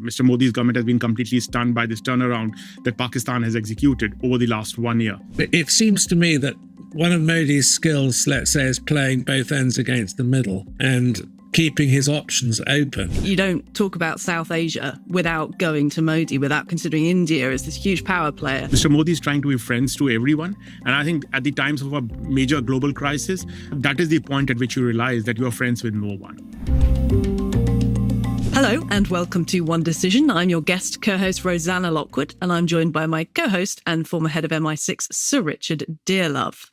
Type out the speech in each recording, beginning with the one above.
Mr. Modi's government has been completely stunned by this turnaround that Pakistan has executed over the last 1 year. It seems to me that one of Modi's skills, let's say, is playing both ends against the middle and keeping his options open. You don't talk about South Asia without going to Modi, without considering India as this huge power player. Mr. Modi is trying to be friends to everyone. And I think at the times of a major global crisis, that is the point at which you realize that you are friends with no one. Hello and welcome to One Decision. I'm your guest co-host Rosanna Lockwood, and I'm joined by my co-host and former head of MI6 Sir Richard Dearlove.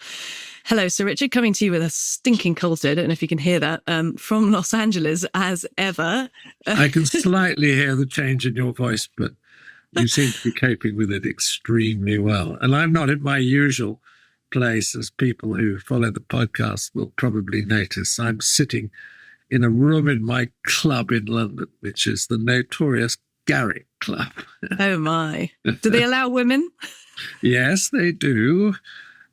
Hello, Sir Richard, coming to you with a stinking cold today. I don't know if you can hear that, from Los Angeles as ever. I can slightly hear the change in your voice, but you seem to be coping with it extremely well. And I'm not in my usual place, as people who follow the podcast will probably notice. I'm sitting in a room in my club in London, which is the notorious Garrick Club. Oh, my. Do they allow women? Yes, they do.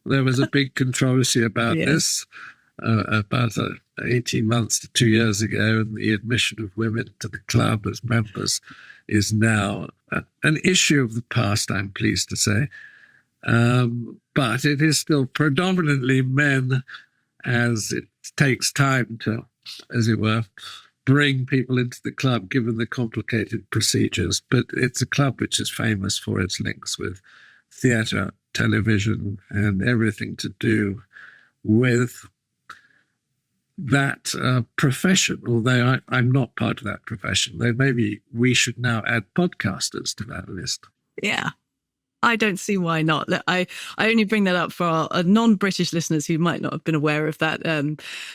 There was a big controversy about this about 18 months to 2 years ago, and the admission of women to the club as members is now an issue of the past, I'm pleased to say. But it is still predominantly men, as it takes time to, as it were, bring people into the club, given the complicated procedures. But it's a club which is famous for its links with theatre, television, and everything to do with that profession, although I'm not part of that profession. Though maybe we should now add podcasters to that list. Yeah. I don't see why not. I only bring that up for our non-British listeners who might not have been aware of that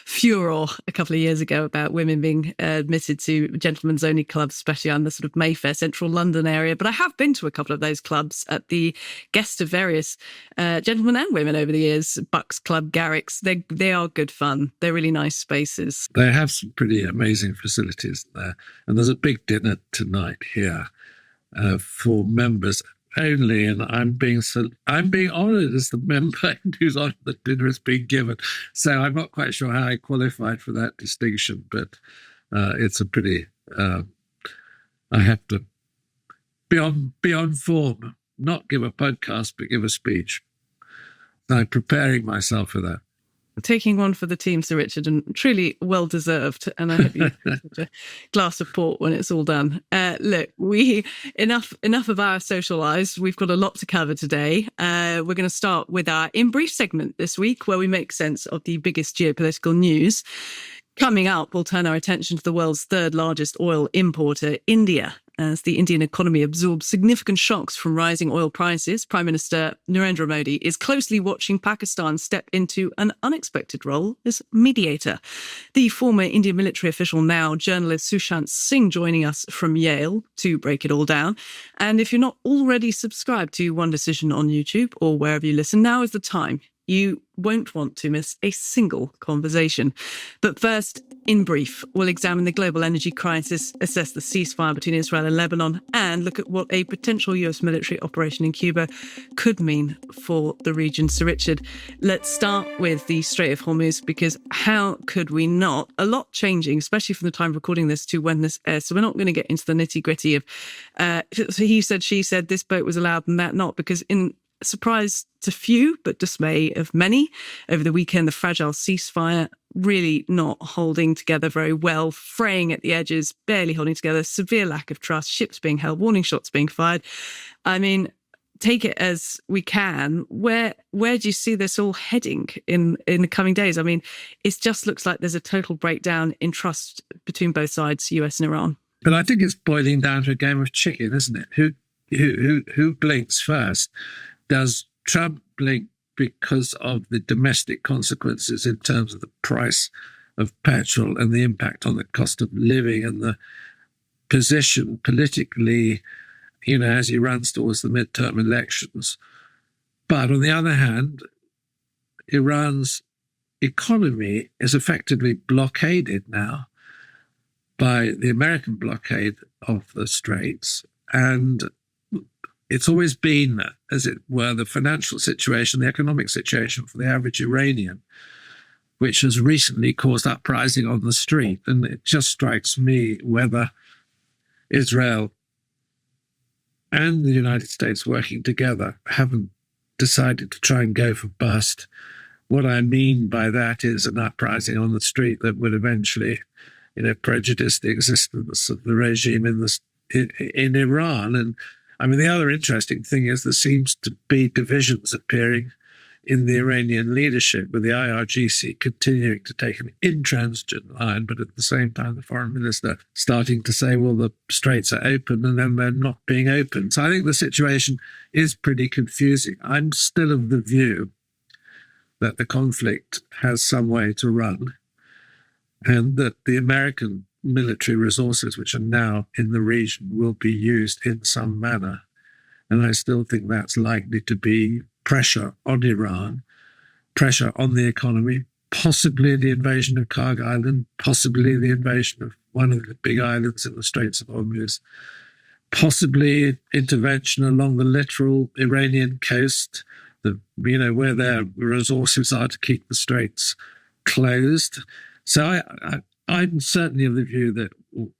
furor a couple of years ago about women being admitted to gentlemen's only clubs, especially on the sort of Mayfair, central London area. But I have been to a couple of those clubs at the guest of various gentlemen and women over the years. Bucks Club, Garrick's. They are good fun. They're really nice spaces. They have some pretty amazing facilities there. And there's a big dinner tonight here for members only, and I'm being honoured as the member whose honour the dinner has been given. So I'm not quite sure how I qualified for that distinction, but it's a pretty. I have to be on form, not give a podcast, but give a speech. I'm preparing myself for that. Taking one for the team, Sir Richard, and truly well deserved. And I hope you have a glass of port when it's all done. Look, enough of our social lives. We've got a lot to cover today. We're going to start with our In Brief segment this week, where we make sense of the biggest geopolitical news. Coming up, we'll turn our attention to the world's third largest oil importer, India. As the Indian economy absorbs significant shocks from rising oil prices, Prime Minister Narendra Modi is closely watching Pakistan step into an unexpected role as mediator. The former Indian military official, now journalist Sushant Singh, joining us from Yale to break it all down. And if you're not already subscribed to One Decision on YouTube or wherever you listen, now is the time. You won't want to miss a single conversation. But first, in brief, we'll examine the global energy crisis, assess the ceasefire between Israel and Lebanon, and look at what a potential US military operation in Cuba could mean for the region. Sir Richard, let's start with the Strait of Hormuz, because how could we not? A lot changing, especially from the time of recording this to when this airs. So we're not going to get into the nitty-gritty of he said, she said, this boat was allowed and that not, because in surprise to few, but dismay of many, over the weekend, the fragile ceasefire really not holding together very well, fraying at the edges, barely holding together, severe lack of trust, ships being held, warning shots being fired. I mean, take it as we can. Where do you see this all heading in the coming days? I mean, it just looks like there's a total breakdown in trust between both sides, US and Iran. But I think it's boiling down to a game of chicken, isn't it? Who blinks first? Does Trump blink because of the domestic consequences in terms of the price of petrol and the impact on the cost of living and the position politically, as he runs towards the midterm elections? But on the other hand, Iran's economy is effectively blockaded now by the American blockade of the Straits, and it's always been, as it were, the financial situation, the economic situation for the average Iranian, which has recently caused uprising on the street. And it just strikes me whether Israel and the United States working together haven't decided to try and go for bust. What I mean by that is an uprising on the street that would eventually, prejudice the existence of the regime in Iran. And I mean, the other interesting thing is there seems to be divisions appearing in the Iranian leadership, with the IRGC continuing to take an intransigent line, but at the same time, the foreign minister starting to say, well, the straits are open, and then they're not being open. So I think the situation is pretty confusing. I'm still of the view that the conflict has some way to run, and that the American military resources, which are now in the region, will be used in some manner. And I still think that's likely to be pressure on Iran, pressure on the economy, possibly the invasion of Karg Island, possibly the invasion of one of the big islands in the Straits of Hormuz, possibly intervention along the littoral Iranian coast, where their resources are to keep the straits closed. So I'm certainly of the view that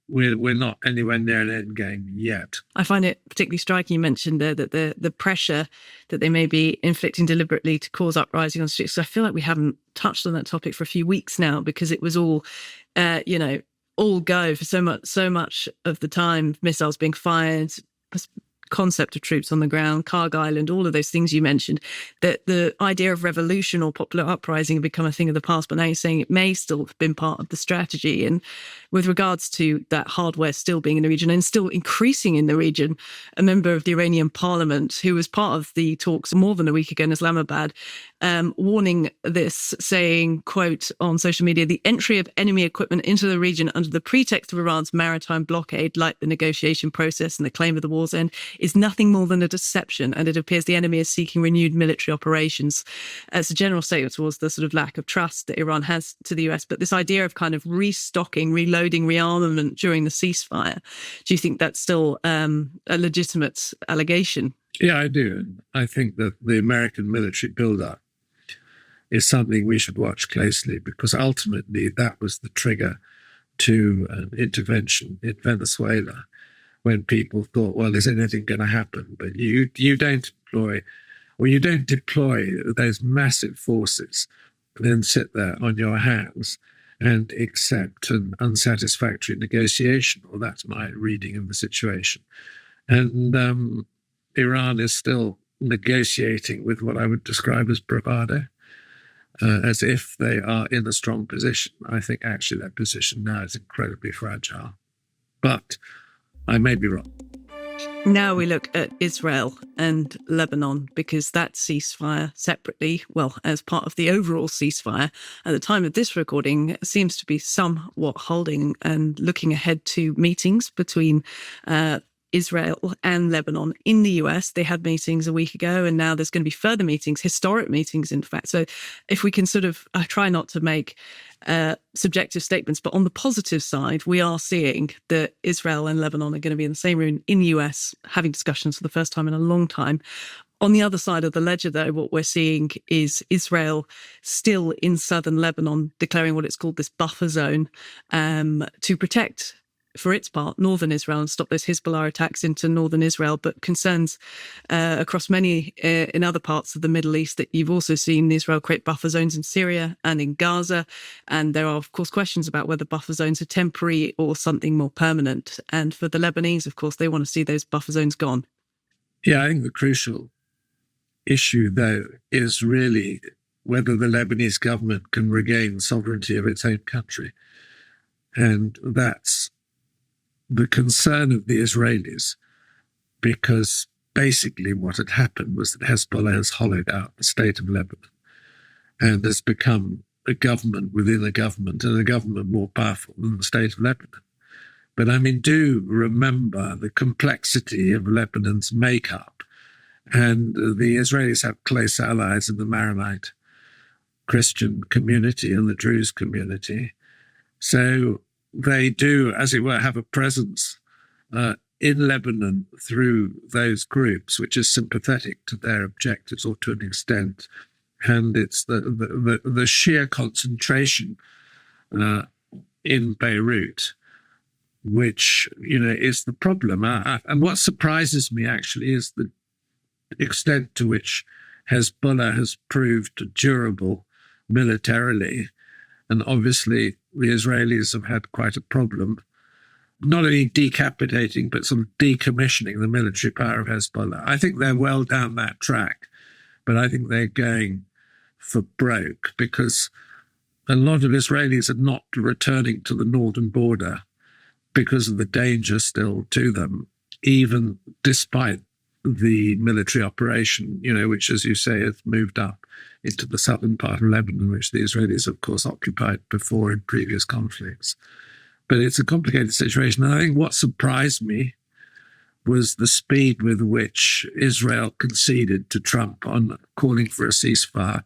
we're not anywhere near an end game yet. I find it particularly striking you mentioned there that the pressure that they may be inflicting deliberately to cause uprising on the streets. So I feel like we haven't touched on that topic for a few weeks now, because it was all, all go for so much of the time, missiles being fired, concept of troops on the ground, Karg Island, all of those things you mentioned, that the idea of revolution or popular uprising had become a thing of the past, but now you're saying it may still have been part of the strategy. And with regards to that hardware still being in the region and still increasing in the region, a member of the Iranian parliament who was part of the talks more than a week ago in Islamabad, warning this, saying, quote, on social media, the entry of enemy equipment into the region under the pretext of Iran's maritime blockade, like the negotiation process and the claim of the war's end, is nothing more than a deception, and it appears the enemy is seeking renewed military operations. As a general statement towards the sort of lack of trust that Iran has to the US, but this idea of kind of restocking, reloading, rearmament during the ceasefire, do you think that's still a legitimate allegation? Yeah, I do. I think that the American military build-up is something we should watch closely, because ultimately that was the trigger to an intervention in Venezuela, when people thought, well, is anything going to happen? But you don't deploy those massive forces and then sit there on your hands and accept an unsatisfactory negotiation. Well, that's my reading of the situation. And Iran is still negotiating with what I would describe as bravado, as if they are in a strong position. I think actually that position now is incredibly fragile. But I may be wrong. Now we look at Israel and Lebanon, because that ceasefire separately, well, as part of the overall ceasefire at the time of this recording, seems to be somewhat holding and looking ahead to meetings between Israel and Lebanon in the US. They had meetings a week ago, and now there's going to be further meetings, historic meetings, in fact. So if we can I try not to make subjective statements, but on the positive side, we are seeing that Israel and Lebanon are going to be in the same room in the US, having discussions for the first time in a long time. On the other side of the ledger, though, what we're seeing is Israel still in southern Lebanon declaring what it's called this buffer zone to protect, for its part, northern Israel and stop those Hezbollah attacks into northern Israel, but concerns across many in other parts of the Middle East that you've also seen Israel create buffer zones in Syria and in Gaza. And there are, of course, questions about whether buffer zones are temporary or something more permanent. And for the Lebanese, of course, they want to see those buffer zones gone. Yeah, I think the crucial issue, though, is really whether the Lebanese government can regain sovereignty of its own country. And that's the concern of the Israelis, because basically what had happened was that Hezbollah has hollowed out the state of Lebanon and has become a government within a government, and a government more powerful than the state of Lebanon. But I mean, do remember the complexity of Lebanon's makeup. And the Israelis have close allies in the Maronite Christian community and the Druze community. So they do, as it were, have a presence in Lebanon through those groups, which is sympathetic to their objectives, or to an extent. And it's the sheer concentration in Beirut which, is the problem. And what surprises me actually is the extent to which Hezbollah has proved durable militarily. And obviously the Israelis have had quite a problem, not only decapitating, but sort of decommissioning the military power of Hezbollah. I think they're well down that track, but I think they're going for broke because a lot of Israelis are not returning to the northern border because of the danger still to them, even despite the military operation, which, as you say, has moved up into the southern part of Lebanon, which the Israelis, of course, occupied before in previous conflicts. But it's a complicated situation. And I think what surprised me was the speed with which Israel conceded to Trump on calling for a ceasefire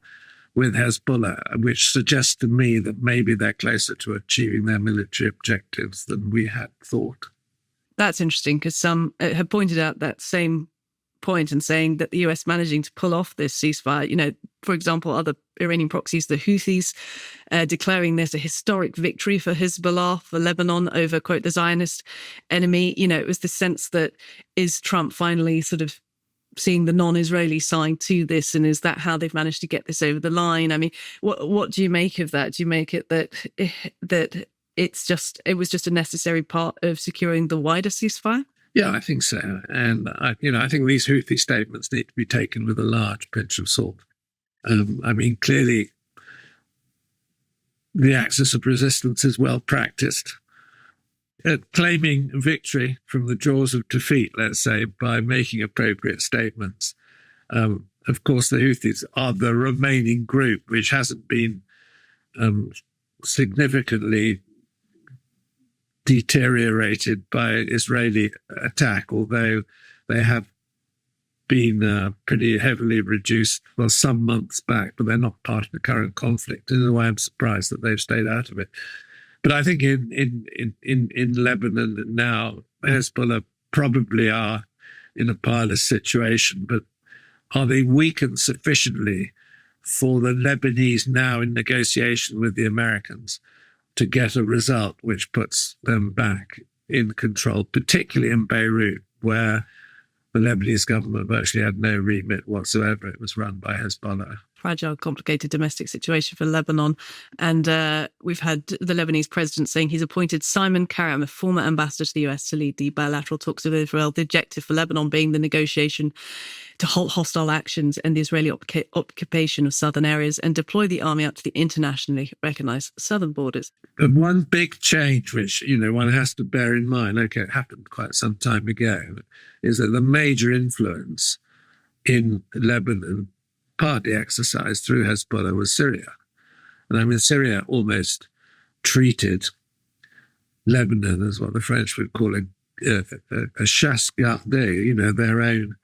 with Hezbollah, which suggests to me that maybe they're closer to achieving their military objectives than we had thought. That's interesting because some have pointed out that same point and saying that the US managing to pull off this ceasefire, for example, other Iranian proxies, the Houthis, declaring this a historic victory for Hezbollah, for Lebanon over, quote, the Zionist enemy. It was the sense that is Trump finally sort of seeing the non-Israeli side to this, and is that how they've managed to get this over the line? I mean, what do you make of that? Do you make it that it was just a necessary part of securing the wider ceasefire? Yeah, I think so. And, I think these Houthi statements need to be taken with a large pinch of salt. Clearly, the axis of resistance is well practiced at claiming victory from the jaws of defeat, let's say, by making appropriate statements. Of course, the Houthis are the remaining group which hasn't been significantly deteriorated by Israeli attack, although they have been pretty heavily reduced some months back, but they're not part of the current conflict. In a way, I'm surprised that they've stayed out of it. But I think in Lebanon now, Hezbollah probably are in a perilous situation, but are they weakened sufficiently for the Lebanese now in negotiation with the Americans to get a result which puts them back in control, particularly in Beirut, where the Lebanese government virtually had no remit whatsoever. It was run by Hezbollah. Fragile, complicated domestic situation for Lebanon. And we've had the Lebanese president saying he's appointed Simon Karam, a former ambassador to the US, to lead the bilateral talks with Israel. The objective for Lebanon being the negotiation to halt hostile actions and the Israeli occupation of southern areas and deploy the army up to the internationally recognized southern borders. But one big change, which, one has to bear in mind, it happened quite some time ago, is that the major influence in Lebanon, partly exercised through Hezbollah, was Syria. And Syria almost treated Lebanon as what the French would call a chasse gardée, their own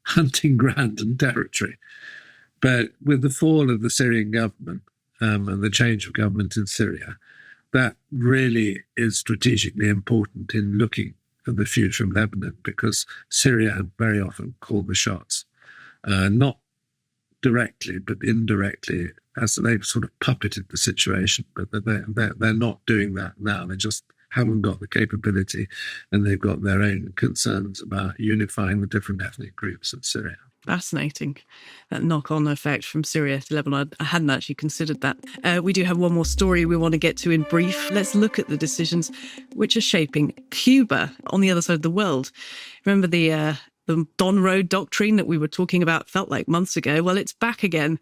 hunting ground and territory. But with the fall of the Syrian government and the change of government in Syria, that really is strategically important in looking at the future of Lebanon, because Syria had very often called the shots, not directly, but indirectly, as they've sort of puppeted the situation. But they're not doing that now. They just haven't got the capability, and they've got their own concerns about unifying the different ethnic groups in Syria. Fascinating, that knock-on effect from Syria to Lebanon. I hadn't actually considered that. We do have one more story we want to get to in brief. Let's look at the decisions which are shaping Cuba on the other side of the world. Remember the Don Road doctrine that we were talking about, felt like months ago? Well, it's back again.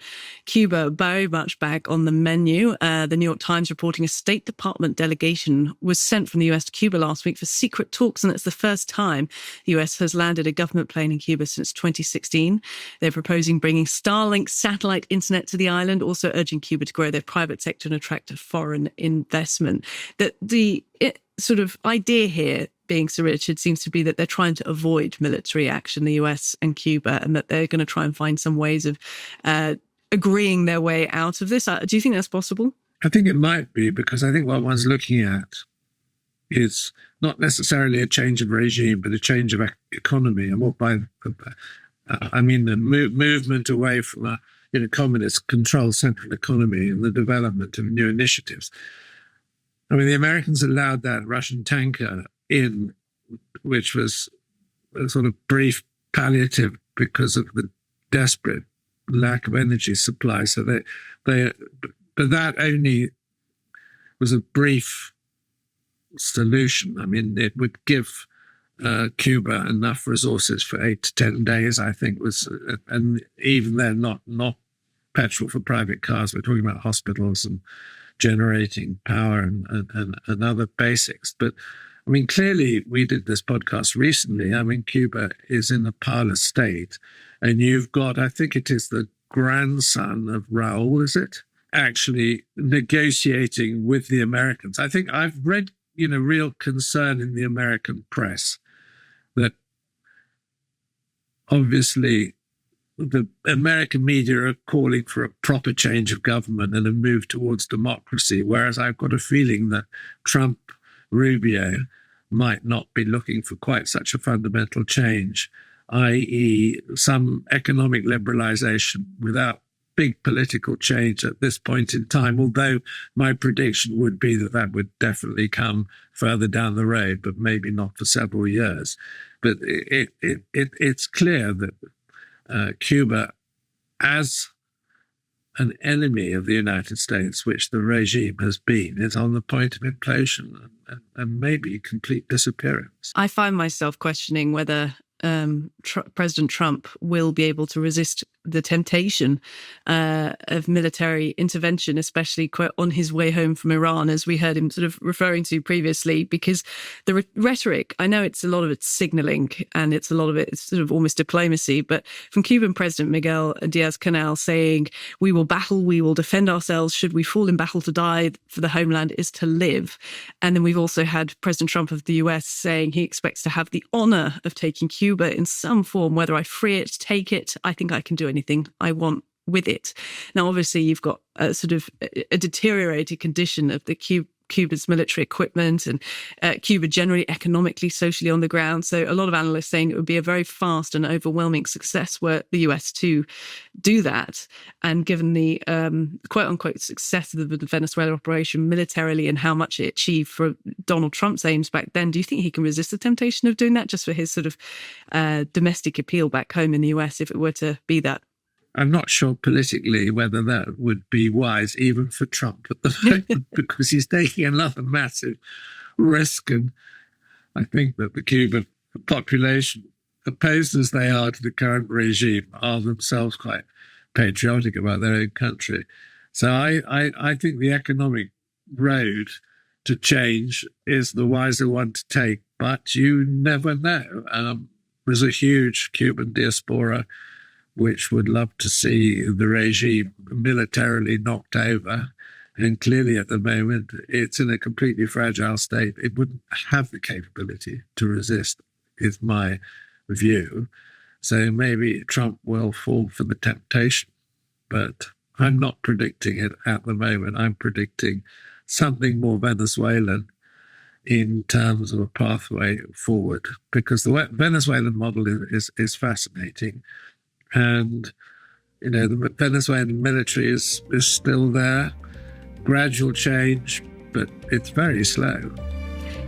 Cuba very much back on the menu. The New York Times reporting a State Department delegation was sent from the US to Cuba last week for secret talks, and it's the first time the US has landed a government plane in Cuba since 2016. They're proposing bringing Starlink satellite internet to the island, also urging Cuba to grow their private sector and attract foreign investment. The sort of idea here being, Sir Richard, seems to be that they're trying to avoid military action, the US and Cuba, and that they're going to try and find some ways of agreeing their way out of this. Do you think that's possible? I think it might be, because I think what one's looking at is not necessarily a change of regime, but a change of economy. And what by I mean the movement away from a, communist-controlled central economy and the development of new initiatives. I mean, the Americans allowed that Russian tanker in, which was a sort of brief palliative because of the desperate lack of energy supply. So but that only was a brief solution. I mean, it would give Cuba enough resources for 8 to 10 days, I think, and even then not petrol for private cars. We're talking about hospitals and generating power and other basics. But I mean, clearly, we did this podcast recently. I mean, Cuba is in a parlous state, and you've got, I think it is the grandson of Raul, is it? Actually negotiating with the Americans. I think I've read, real concern in the American press that obviously the American media are calling for a proper change of government and a move towards democracy, whereas I've got a feeling that Trump, Rubio might not be looking for quite such a fundamental change, i.e. some economic liberalization without big political change at this point in time, although my prediction would be that would definitely come further down the road, but maybe not for several years. But it's clear that Cuba, as an enemy of the United States, which the regime has been, is on the point of implosion and maybe complete disappearance. I find myself questioning whether President Trump will be able to resist the temptation of military intervention, especially on his way home from Iran, as we heard him sort of referring to previously, because the rhetoric, I know it's a lot of it's signaling and it's a lot of it, it's sort of almost diplomacy, but from Cuban President Miguel Diaz-Canel saying, we will battle, we will defend ourselves, should we fall in battle to die, for the homeland is to live. And then we've also had President Trump of the US saying he expects to have the honor of taking Cuba in some form, whether I free it, take it, I think I can do anything I want with it. Now, obviously, you've got a sort of a deteriorated condition of the Cuba's military equipment and Cuba generally economically, socially on the ground. So a lot of analysts saying it would be a very fast and overwhelming success were the US to do that. And given the quote unquote success of the Venezuela operation militarily and how much it achieved for Donald Trump's aims back then, do you think he can resist the temptation of doing that just for his sort of domestic appeal back home in the US if it were to be that? I'm not sure politically whether that would be wise, even for Trump at the moment, because he's taking another massive risk. And I think that the Cuban population, opposed as they are to the current regime, are themselves quite patriotic about their own country. So I think the economic road to change is the wiser one to take, but you never know. There's a huge Cuban diaspora which would love to see the regime militarily knocked over. And clearly at the moment, it's in a completely fragile state. It wouldn't have the capability to resist, is my view. So maybe Trump will fall for the temptation, but I'm not predicting it at the moment. I'm predicting something more Venezuelan in terms of a pathway forward, because the Venezuelan model is fascinating. And, the Venezuelan military is still there. Gradual change, but it's very slow.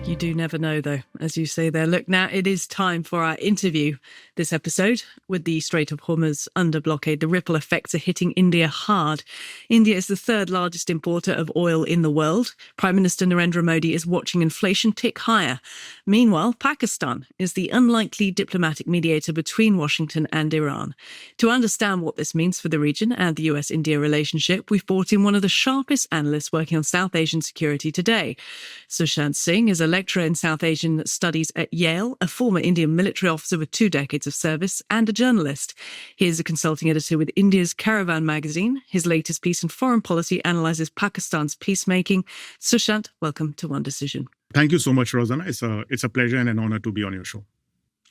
You do never know, though, as you say there. Look, now it is time for our interview this episode. With the Strait of Hormuz under blockade, the ripple effects are hitting India hard. India is the third largest importer of oil in the world. Prime Minister Narendra Modi is watching inflation tick higher. Meanwhile, Pakistan is the unlikely diplomatic mediator between Washington and Iran. To understand what this means for the region and the US-India relationship, we've brought in one of the sharpest analysts working on South Asian security today. Sushant Singh is a lecturer in South Asian studies at Yale, a former Indian military officer with 2 decades of service, and a journalist. He is a consulting editor with India's Caravan magazine. His latest piece in foreign policy analyzes Pakistan's peacemaking. Sushant, welcome to One Decision. Thank you so much, Rosanna. It's a pleasure and an honor to be on your show.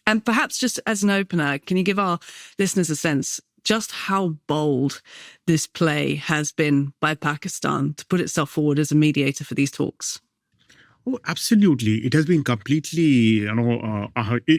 And perhaps just as an opener, can you give our listeners a sense just how bold this play has been by Pakistan to put itself forward as a mediator for these talks? Oh, absolutely. It has been completely,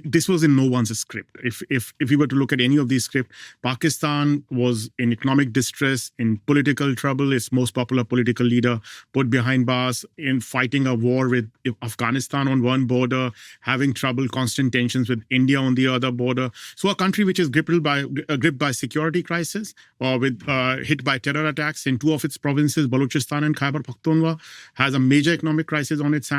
this was in no one's script. If we were to look at any of these scripts, Pakistan was in economic distress, in political trouble. Its most popular political leader put behind bars, in fighting a war with Afghanistan on one border, having trouble, constant tensions with India on the other border. So a country which is gripped by security crisis, or with hit by terror attacks in two of its provinces, Balochistan and Khyber Pakhtunkhwa, has a major economic crisis on its hand.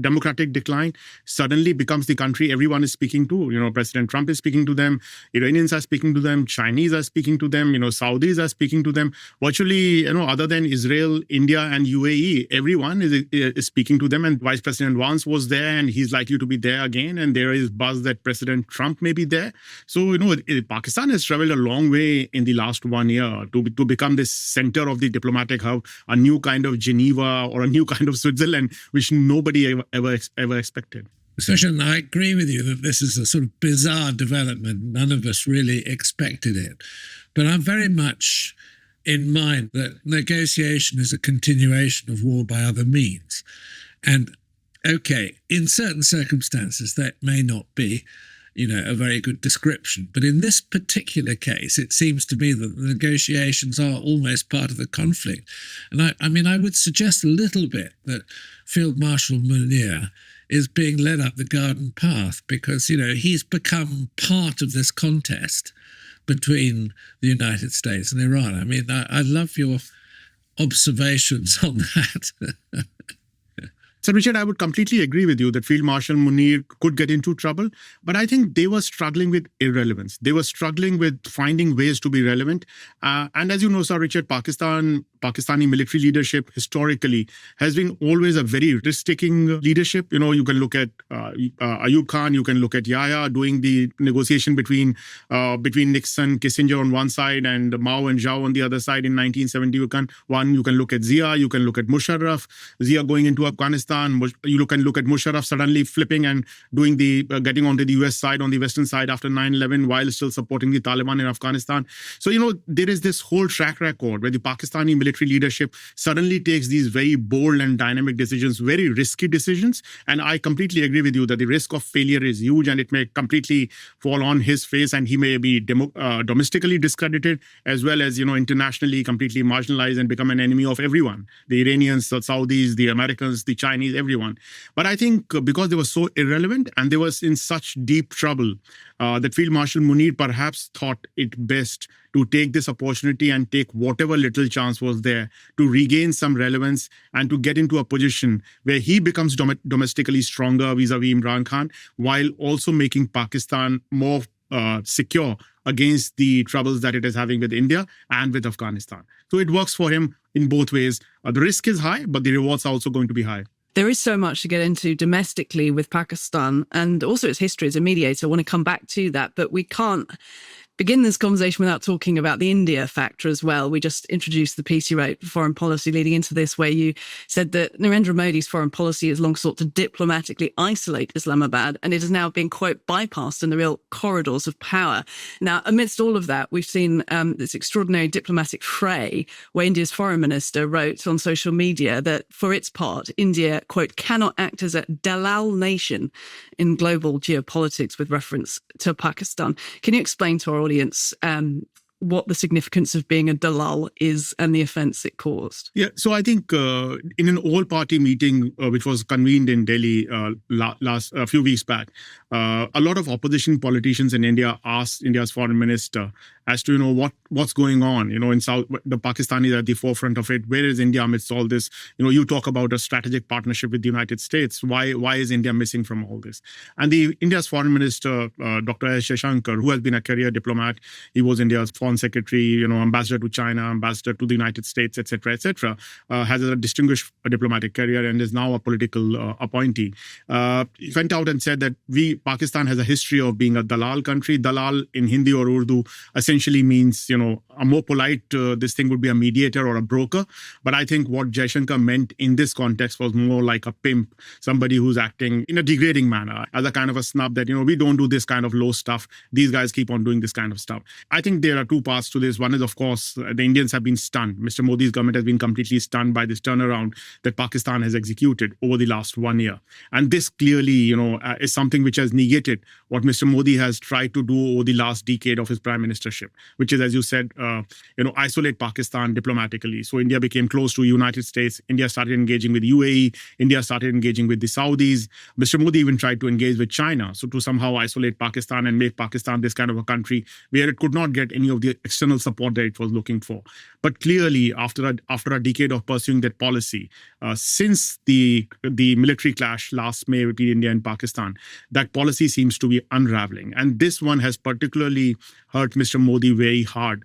Democratic decline, suddenly becomes the country everyone is speaking to. President Trump is speaking to them, Iranians are speaking to them, Chinese are speaking to them, Saudis are speaking to them. Virtually, other than Israel, India, and UAE, everyone is speaking to them. And Vice President Vance was there, and he's likely to be there again. And there is buzz that President Trump may be there. So, Pakistan has traveled a long way in the last 1 year to become this center of the diplomatic hub, a new kind of Geneva or a new kind of Switzerland, which nobody ever expected. Sushant, I agree with you that this is a sort of bizarre development. None of us really expected it. But I'm very much in mind that negotiation is a continuation of war by other means. And, okay, in certain circumstances, that may not be a very good description. But in this particular case, it seems to me that the negotiations are almost part of the conflict. And I would suggest a little bit that Field Marshal Munir is being led up the garden path because, he's become part of this contest between the United States and Iran. I love your observations on that. So, Richard, I would completely agree with you that Field Marshal Munir could get into trouble, but I think they were struggling with irrelevance. They were struggling with finding ways to be relevant. And as you know, Sir Richard, Pakistani military leadership historically has been always a very risk-taking leadership. You can look at Ayub Khan, you can look at Yahya doing the negotiation between Nixon, Kissinger on one side and Mao and Zhao on the other side in 1971. You can look at Zia, you can look at Musharraf, Zia going into Afghanistan. You can look at Musharraf suddenly flipping and doing getting onto the US side, on the Western side after 9/11 while still supporting the Taliban in Afghanistan. So, there is this whole track record where the Pakistani military leadership suddenly takes these very bold and dynamic decisions, very risky decisions. And I completely agree with you that the risk of failure is huge and it may completely fall on his face and he may be domestically discredited as well as, internationally completely marginalized and become an enemy of everyone. The Iranians, the Saudis, the Americans, the Chinese, everyone. But I think because they were so irrelevant and they were in such deep trouble that Field Marshal Munir perhaps thought it best to take this opportunity and take whatever little chance was there to regain some relevance and to get into a position where he becomes domestically stronger vis-a-vis Imran Khan, while also making Pakistan more secure against the troubles that it is having with India and with Afghanistan. So it works for him in both ways. The risk is high, but the rewards are also going to be high. There is so much to get into domestically with Pakistan and also its history as a mediator. I want to come back to that, but we can't begin this conversation without talking about the India factor as well. We just introduced the piece you wrote, Foreign Policy, leading into this, where you said that Narendra Modi's foreign policy has long sought to diplomatically isolate Islamabad, and it has now been, quote, bypassed in the real corridors of power. Now, amidst all of that, we've seen this extraordinary diplomatic fray where India's foreign minister wrote on social media that, for its part, India, quote, cannot act as a dalal nation in global geopolitics with reference to Pakistan. Can you explain to our audience what the significance of being a dalal is and the offence it caused? Yeah, so I think in an all-party meeting which was convened in Delhi a few weeks back, a lot of opposition politicians in India asked India's foreign minister as to what's going on. In South, the Pakistanis are at the forefront of it. Where is India amidst all this? You talk about a strategic partnership with the United States. Why is India missing from all this? And the India's foreign minister, Dr. S. Jaishankar, who has been a career diplomat, he was India's foreign secretary, ambassador to China, ambassador to the United States, etc., has a distinguished diplomatic career and is now a political appointee. He went out and said that Pakistan has a history of being a dalal country. Dalal in Hindi or Urdu essentially essentially means, a more polite, this thing would be a mediator or a broker. But I think what Jaishankar meant in this context was more like a pimp, somebody who's acting in a degrading manner, as a kind of a snub that, we don't do this kind of low stuff. These guys keep on doing this kind of stuff. I think there are two parts to this. One is, of course, the Indians have been stunned. Mr. Modi's government has been completely stunned by this turnaround that Pakistan has executed over the last 1 year. And this clearly, is something which has negated what Mr. Modi has tried to do over the last decade of his prime ministership, which is, as you said, isolate Pakistan diplomatically. So India became close to United States. India started engaging with UAE. India started engaging with the Saudis. Mr. Modi even tried to engage with China. So to somehow isolate Pakistan and make Pakistan this kind of a country where it could not get any of the external support that it was looking for. But clearly, after a decade of pursuing that policy, since the military clash last May between India and Pakistan, that policy seems to be unraveling. And this one has particularly hurt Mr. Modi very hard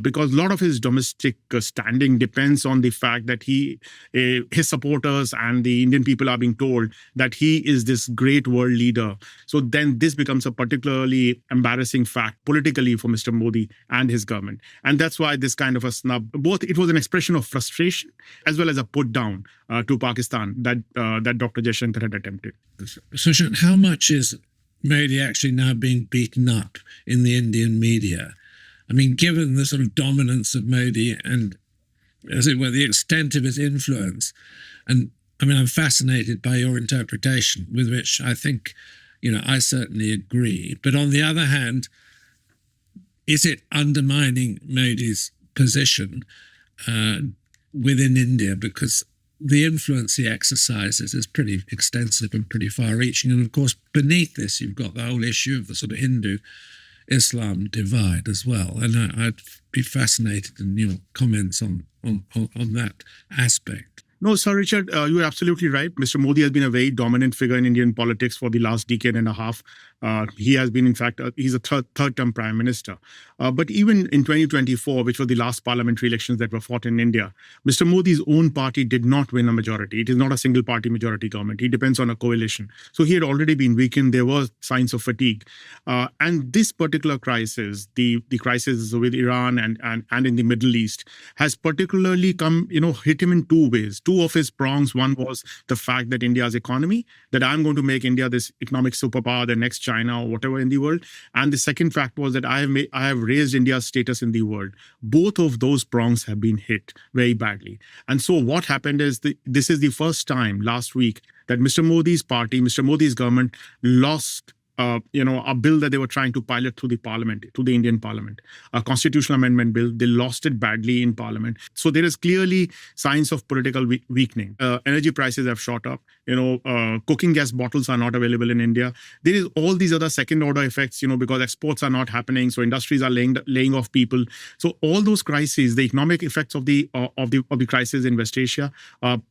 because a lot of his domestic standing depends on the fact that his supporters and the Indian people are being told that he is this great world leader. So then this becomes a particularly embarrassing fact politically for Mr. Modi and his government. And that's why this kind of a snub, both it was an expression of frustration as well as a put down to Pakistan that Dr. Jaishankar had attempted. Sushant, how much is Modi actually now being beaten up in the Indian media? I mean, given the sort of dominance of Modi and, as it were, the extent of his influence, and I mean, I'm fascinated by your interpretation, with which I think, I certainly agree. But on the other hand, is it undermining Modi's position within India? Because the influence he exercises is pretty extensive and pretty far-reaching. And of course, beneath this, you've got the whole issue of the sort of Hindu-Islam divide as well. And I'd be fascinated in your comments on that aspect. No, Sir Richard, you're absolutely right. Mr. Modi has been a very dominant figure in Indian politics for the last decade and a half. He has been, in fact, he's a third-term prime minister. But even in 2024, which were the last parliamentary elections that were fought in India, Mr. Modi's own party did not win a majority. It is not a single-party majority government. He depends on a coalition. So he had already been weakened. There were signs of fatigue. And this particular crisis, the crisis with Iran and in the Middle East, has particularly hit him in two ways. Two of his prongs. One was the fact that India's economy, that I'm going to make India this economic superpower, the next China or whatever in the world. And the second fact was that I have raised India's status in the world. Both of those prongs have been hit very badly. And so what happened is this is the first time last week that Mr. Modi's party, Mr. Modi's government lost a bill that they were trying to pilot through the parliament, to the Indian parliament, a constitutional amendment bill. They lost it badly in parliament. So there is clearly signs of political weakening. Energy prices have shot up. Cooking gas bottles are not available in India. There is all these other second order effects, because exports are not happening. So industries are laying off people. So all those crises, the economic effects of the crisis in West Asia,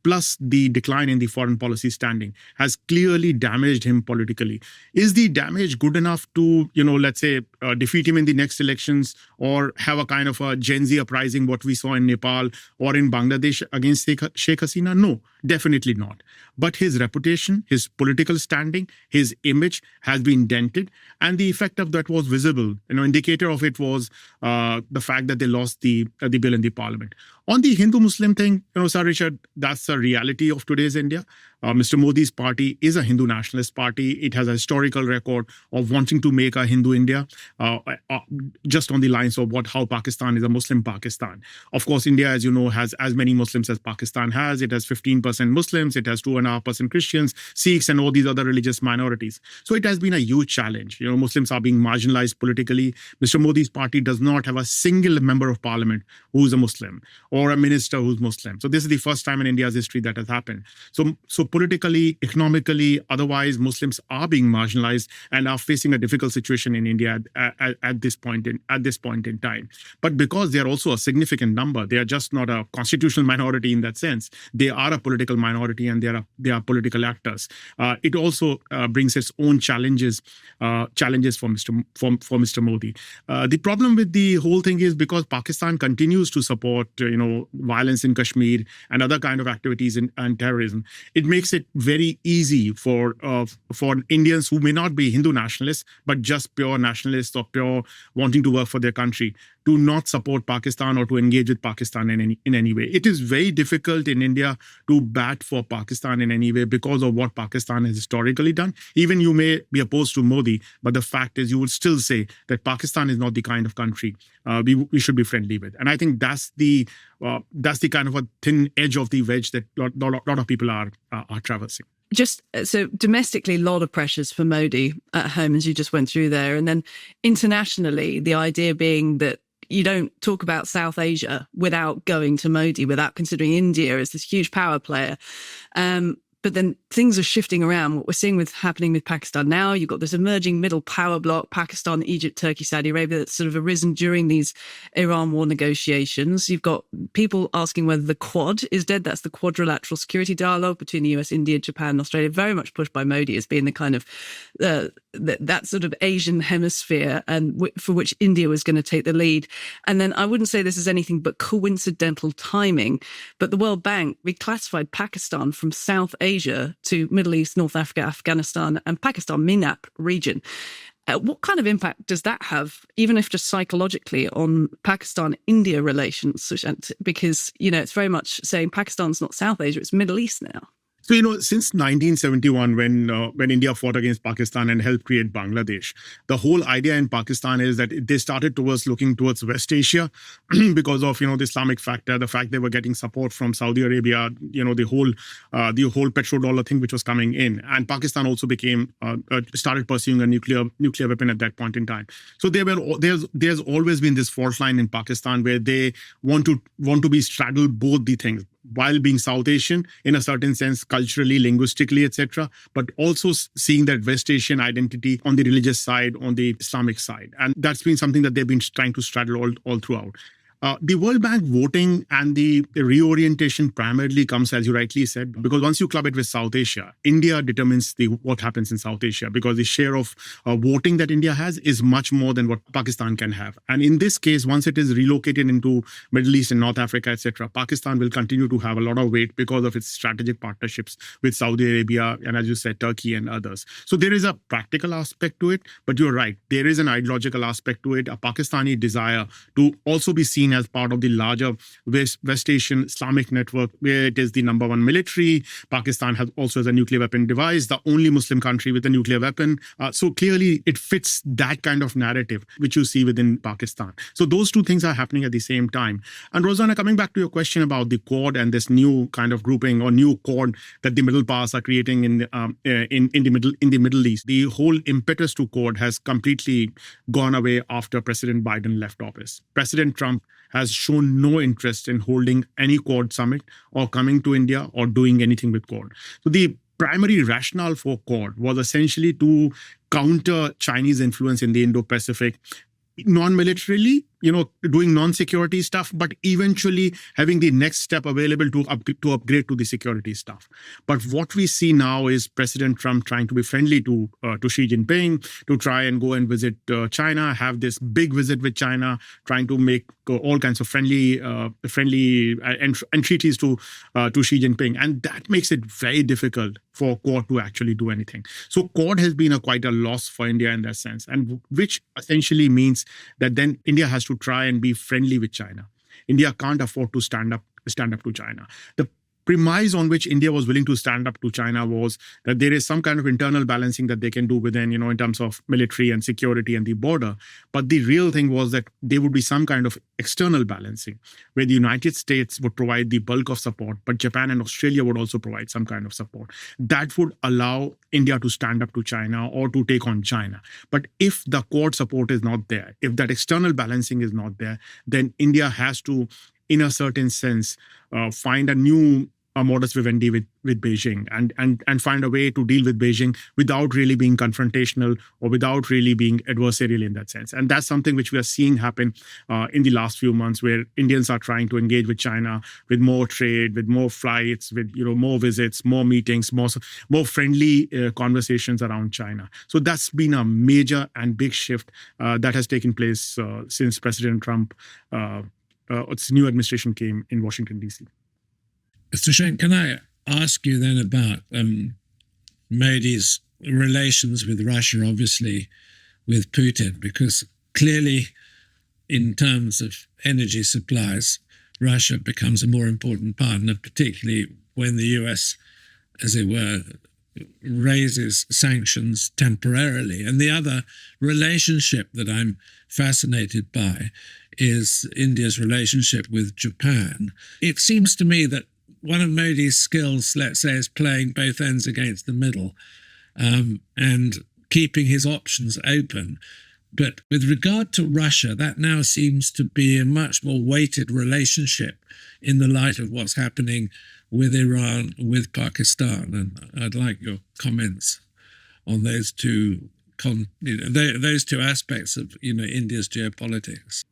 plus the decline in the foreign policy standing, has clearly damaged him politically. Is the damage good enough to, let's say, defeat him in the next elections or have a kind of a Gen Z uprising, what we saw in Nepal or in Bangladesh against Sheikh Hasina? No, definitely not. But his reputation, his political standing, his image has been dented. And the effect of that was visible. Indicator of it was the fact that they lost the bill in the parliament. On the Hindu-Muslim thing, Sir Richard, that's the reality of today's India. Mr. Modi's party is a Hindu nationalist party. It has a historical record of wanting to make a Hindu India, just on the lines of how Pakistan is a Muslim Pakistan. Of course, India, as you know, has as many Muslims as Pakistan has. It has 15% Muslims. It has 2.5% Christians, Sikhs, and all these other religious minorities. So it has been a huge challenge. Muslims are being marginalized politically. Mr. Modi's party does not have a single member of parliament who is a Muslim or a minister who's Muslim. So this is the first time in India's history that has happened. So politically, economically, otherwise, Muslims are being marginalized and are facing a difficult situation in India at this point in time. But because they are also a significant number, they are just not a constitutional minority in that sense. They are a political minority and they are political actors. It also brings its own challenges for Mr. Modi. The problem with the whole thing is because Pakistan continues to support violence in Kashmir and other kind of activities and terrorism, it makes it very easy for Indians who may not be Hindu nationalists but just pure nationalists interests or pure wanting to work for their country, do not support Pakistan or to engage with Pakistan in any way. It is very difficult in India to bat for Pakistan in any way because of what Pakistan has historically done. Even you may be opposed to Modi, but the fact is you would still say that Pakistan is not the kind of country we should be friendly with. And I think that's the kind of a thin edge of the wedge that a lot of people are traversing. Just so domestically, a lot of pressures for Modi at home, as you just went through there. And then internationally, the idea being that you don't talk about South Asia without going to Modi, without considering India as this huge power player. But then things are shifting around. What we're seeing happening with Pakistan now, you've got this emerging middle power bloc, Pakistan, Egypt, Turkey, Saudi Arabia, that's sort of arisen during these Iran war negotiations. You've got people asking whether the Quad is dead. That's the quadrilateral security dialogue between the US, India, Japan, and Australia, very much pushed by Modi as being the kind of that sort of Asian hemisphere, and for which India was going to take the lead. And then I wouldn't say this is anything but coincidental timing, but the World Bank reclassified Pakistan from South Asia to Middle East, North Africa, Afghanistan, and Pakistan, MENAP region. What kind of impact does that have, even if just psychologically, on Pakistan-India relations, Sushant? Because, it's very much saying Pakistan's not South Asia, it's Middle East now. So, since 1971, when India fought against Pakistan and helped create Bangladesh, the whole idea in Pakistan is that they started looking towards West Asia because of, the Islamic factor, the fact they were getting support from Saudi Arabia, the whole petrodollar thing which was coming in. And Pakistan also started pursuing a nuclear weapon at that point in time. So there's always been this fault line in Pakistan where they want to be straddled both the things, while being South Asian in a certain sense, culturally, linguistically, etc., but also seeing that West Asian identity on the religious side, on the Islamic side. And that's been something that they've been trying to straddle all throughout. The World Bank voting and the reorientation primarily comes, as you rightly said, because once you club it with South Asia, India determines what happens in South Asia, because the share of voting that India has is much more than what Pakistan can have. And in this case, once it is relocated into Middle East and North Africa, etc., Pakistan will continue to have a lot of weight because of its strategic partnerships with Saudi Arabia and, as you said, Turkey and others. So there is a practical aspect to it, but you're right, there is an ideological aspect to it, a Pakistani desire to also be seen as part of the larger West Asian Islamic network, where it is the number one military. Pakistan also has a nuclear weapon device, the only Muslim country with a nuclear weapon. So clearly it fits that kind of narrative which you see within Pakistan. So those two things are happening at the same time. And Rosanna, coming back to your question about the Quad and this new kind of grouping or new Quad that the middle powers are creating in the Middle East, the whole impetus to Quad has completely gone away after President Biden left office. President Trump has shown no interest in holding any Quad summit or coming to India or doing anything with Quad. So the primary rationale for Quad was essentially to counter Chinese influence in the Indo-Pacific, non-militarily, doing non-security stuff, but eventually having the next step available to upgrade to the security stuff. But what we see now is President Trump trying to be friendly to Xi Jinping, to try and go and visit China, have this big visit with China, trying to make all kinds of friendly entreaties to Xi Jinping. And that makes it very difficult for Quad to actually do anything. So Quad has been quite a loss for India in that sense, and which essentially means that then India has to try and be friendly with China. India can't afford to stand up to China. The premise on which India was willing to stand up to China was that there is some kind of internal balancing that they can do within, in terms of military and security and the border. But the real thing was that there would be some kind of external balancing where the United States would provide the bulk of support, but Japan and Australia would also provide some kind of support. That would allow India to stand up to China or to take on China. But if the Quad support is not there, if that external balancing is not there, then India has to, in a certain sense, find a modus vivendi with Beijing and find a way to deal with Beijing without really being confrontational or without really being adversarial in that sense. And that's something which we are seeing happen in the last few months, where Indians are trying to engage with China with more trade, with more flights, with more visits, more meetings, more friendly conversations around China. So that's been a major and big shift that has taken place since President Trump, its new administration came in Washington, D.C. Sushant, can I ask you then about Modi's relations with Russia? Obviously, with Putin, because clearly, in terms of energy supplies, Russia becomes a more important partner, particularly when the US, as it were, raises sanctions temporarily. And the other relationship that I'm fascinated by is India's relationship with Japan. It seems to me that one of Modi's skills, let's say, is playing both ends against the middle and keeping his options open. But with regard to Russia, that now seems to be a much more weighted relationship in the light of what's happening with Iran, with Pakistan. And I'd like your comments on those two aspects of India's geopolitics.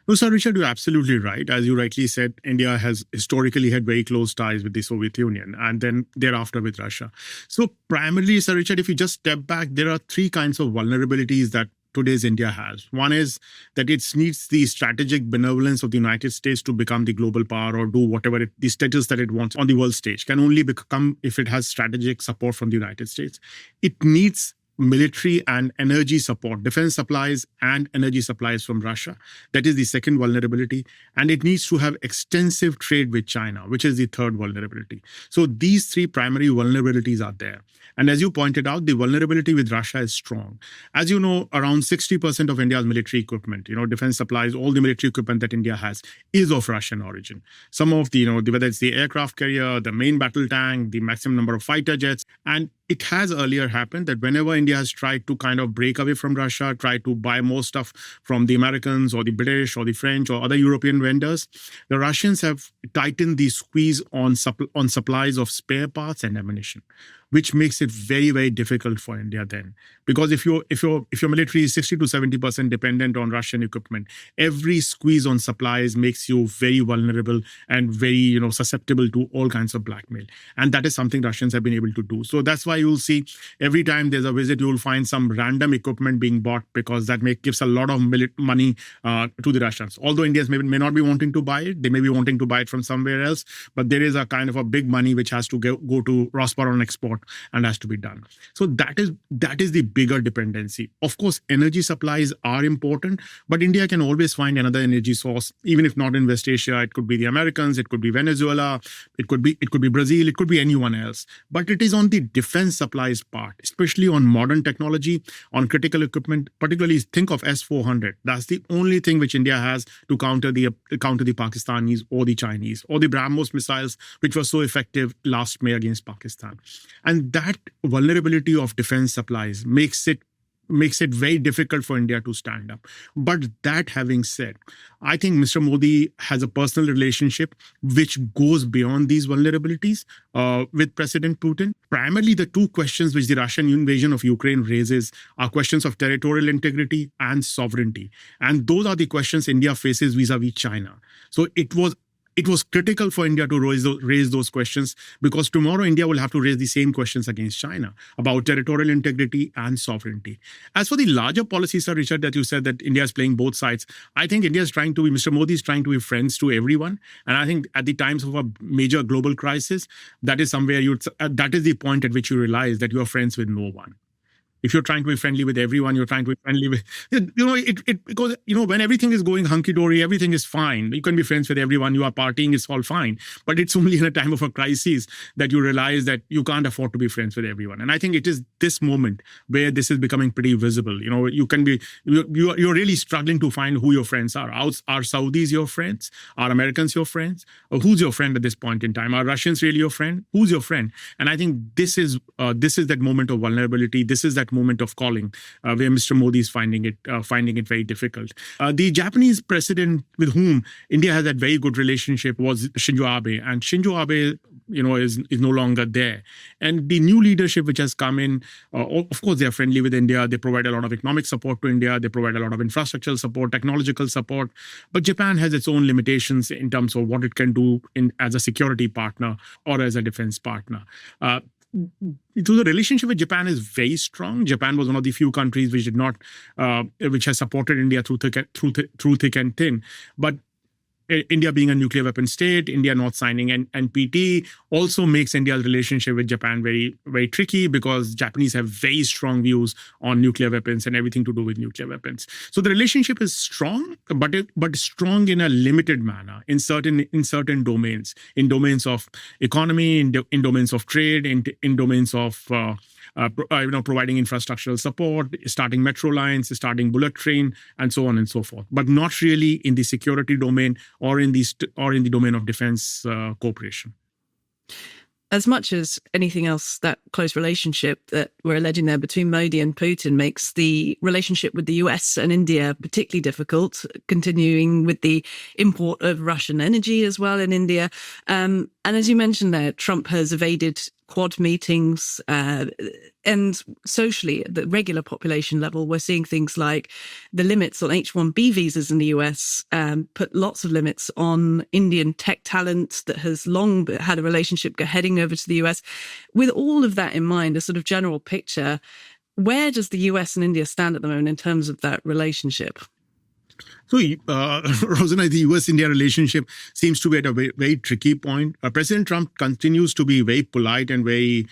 No, Sir Richard, you're absolutely right. As you rightly said, India has historically had very close ties with the Soviet Union and then thereafter with Russia. So primarily, Sir Richard, if you just step back, there are three kinds of vulnerabilities that today's India has. One is that it needs the strategic benevolence of the United States to become the global power or do whatever the status that it wants on the world stage can only become if it has strategic support from the United States. It needs military and energy support, defense supplies and energy supplies from Russia. That is the second vulnerability. And it needs to have extensive trade with China, which is the third vulnerability. So these three primary vulnerabilities are there. And as you pointed out, the vulnerability with Russia is strong. As you know, around 60% of India's military equipment, defense supplies, all the military equipment that India has is of Russian origin. Some of the, whether it's the aircraft carrier, the main battle tank, the maximum number of fighter jets, and it has earlier happened that whenever India has tried to kind of break away from Russia, try to buy more stuff from the Americans or the British or the French or other European vendors, the Russians have tightened the squeeze on supplies of spare parts and ammunition, which makes it very, very difficult for India then. Because if your military is 60 to 70% dependent on Russian equipment, every squeeze on supplies makes you very vulnerable and very susceptible to all kinds of blackmail. And that is something Russians have been able to do. So that's why you'll see every time there's a visit, you'll find some random equipment being bought because that gives a lot of money to the Russians. Although Indians may not be wanting to buy it, they may be wanting to buy it from somewhere else, but there is a kind of a big money which has to go to Rosper on export and has to be done. So that is the bigger dependency. Of course, energy supplies are important, but India can always find another energy source, even if not in West Asia. It could be the Americans, it could be Venezuela, it could be Brazil, it could be anyone else. But it is on the defense supplies part, especially on modern technology, on critical equipment, particularly think of S-400. That's the only thing which India has to counter the Pakistanis or the Chinese or the BrahMos missiles, which were so effective last May against Pakistan. And that vulnerability of defense supplies makes it very difficult for India to stand up. But that having said, I think Mr. Modi has a personal relationship which goes beyond these vulnerabilities with President Putin. Primarily, the two questions which the Russian invasion of Ukraine raises are questions of territorial integrity and sovereignty. And those are the questions India faces vis-a-vis China. So it was critical for India to raise those questions because tomorrow India will have to raise the same questions against China about territorial integrity and sovereignty. As for the larger policy, Sir Richard, that you said that India is playing both sides, I think Mr. Modi is trying to be friends to everyone. And I think at the times of a major global crisis, that is somewhere that is the point at which you realize that you are friends with no one. If you're trying to be friendly with everyone, you're trying to be friendly with, because, when everything is going hunky-dory, everything is fine. You can be friends with everyone. You are partying, it's all fine. But it's only in a time of a crisis that you realize that you can't afford to be friends with everyone. And I think it is this moment where this is becoming pretty visible. You're really struggling to find who your friends are. Are Saudis your friends? Are Americans your friends? Or who's your friend at this point in time? Are Russians really your friend? Who's your friend? And I think this is that moment of vulnerability. This is that moment of calling where Mr. Modi is finding it very difficult. The Japanese president with whom India has that very good relationship was Shinzo Abe, and Shinzo Abe, is no longer there. And the new leadership which has come in, of course, they are friendly with India. They provide a lot of economic support to India. They provide a lot of infrastructural support, technological support. But Japan has its own limitations in terms of what it can do as a security partner or as a defense partner. So the relationship with Japan is very strong. Japan was one of the few countries which has supported India through thick and thin. But India being a nuclear weapon state, India not signing NPT also makes India's relationship with Japan very, very tricky because Japanese have very strong views on nuclear weapons and everything to do with nuclear weapons. So the relationship is strong, but strong in a limited manner in certain domains, in domains of economy, in domains of trade, in domains of providing infrastructural support, starting metro lines, starting bullet train, and so on and so forth. But not really in the security domain or in the domain of defense cooperation. As much as anything else, that close relationship that we're alleging there between Modi and Putin makes the relationship with the US and India particularly difficult, continuing with the import of Russian energy as well in India. And as you mentioned there, Trump has evaded Quad meetings, and socially at the regular population level, we're seeing things like the limits on H-1B visas in the US put lots of limits on Indian tech talent that has long had a relationship heading over to the US. With all of that in mind, a sort of general picture, where does the US and India stand at the moment in terms of that relationship? So, Rosanna, the US-India relationship seems to be at a very, very tricky point. President Trump continues to be very polite and very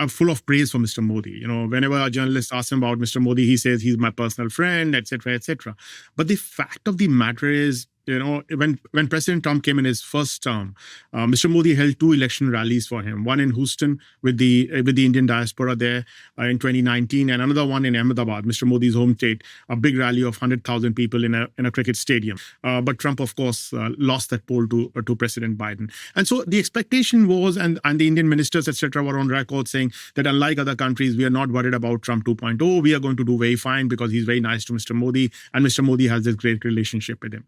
full of praise for Mr. Modi. Whenever a journalist asks him about Mr. Modi, he says he's my personal friend, etc., etc. But the fact of the matter is, when President Trump came in his first term, Mr. Modi held 2 election rallies for him. One in Houston with the Indian diaspora there in 2019, and another one in Ahmedabad, Mr. Modi's home state, a big rally of 100,000 people in a cricket stadium. But Trump, of course, lost that poll to President Biden. And so the expectation was, and the Indian ministers, etc., were on record saying that unlike other countries, we are not worried about Trump 2.0. We are going to do very fine because he's very nice to Mr. Modi, and Mr. Modi has this great relationship with him.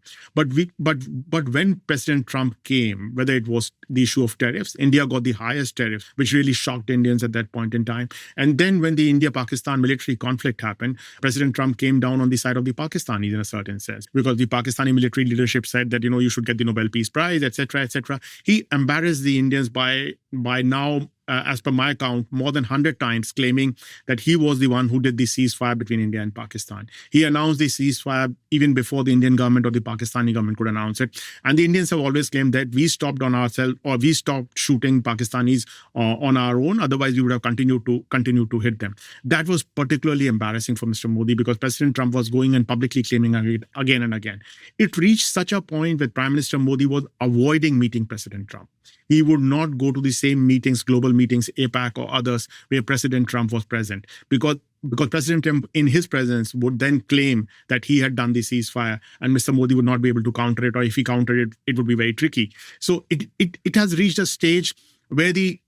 But when President Trump came, whether it was the issue of tariffs, India got the highest tariffs, which really shocked Indians at that point in time. And then when the India-Pakistan military conflict happened, President Trump came down on the side of the Pakistanis in a certain sense, because the Pakistani military leadership said that, you should get the Nobel Peace Prize, etc., etc. He embarrassed the Indians by now, as per my count, more than 100 times, claiming that he was the one who did the ceasefire between India and Pakistan. He announced the ceasefire even before the Indian government or the Pakistani government could announce it. And the Indians have always claimed that we stopped on ourselves, or we stopped shooting Pakistanis on our own. Otherwise, we would have continued to hit them. That was particularly embarrassing for Mr. Modi, because President Trump was going and publicly claiming it again and again. It reached such a point where Prime Minister Modi was avoiding meeting President Trump. He would not go to the same meetings, global meetings, APAC or others, where President Trump was present, because President Trump, in his presence, would then claim that he had done the ceasefire, and Mr. Modi would not be able to counter it, or if he countered it, it would be very tricky. So it has reached a stage where the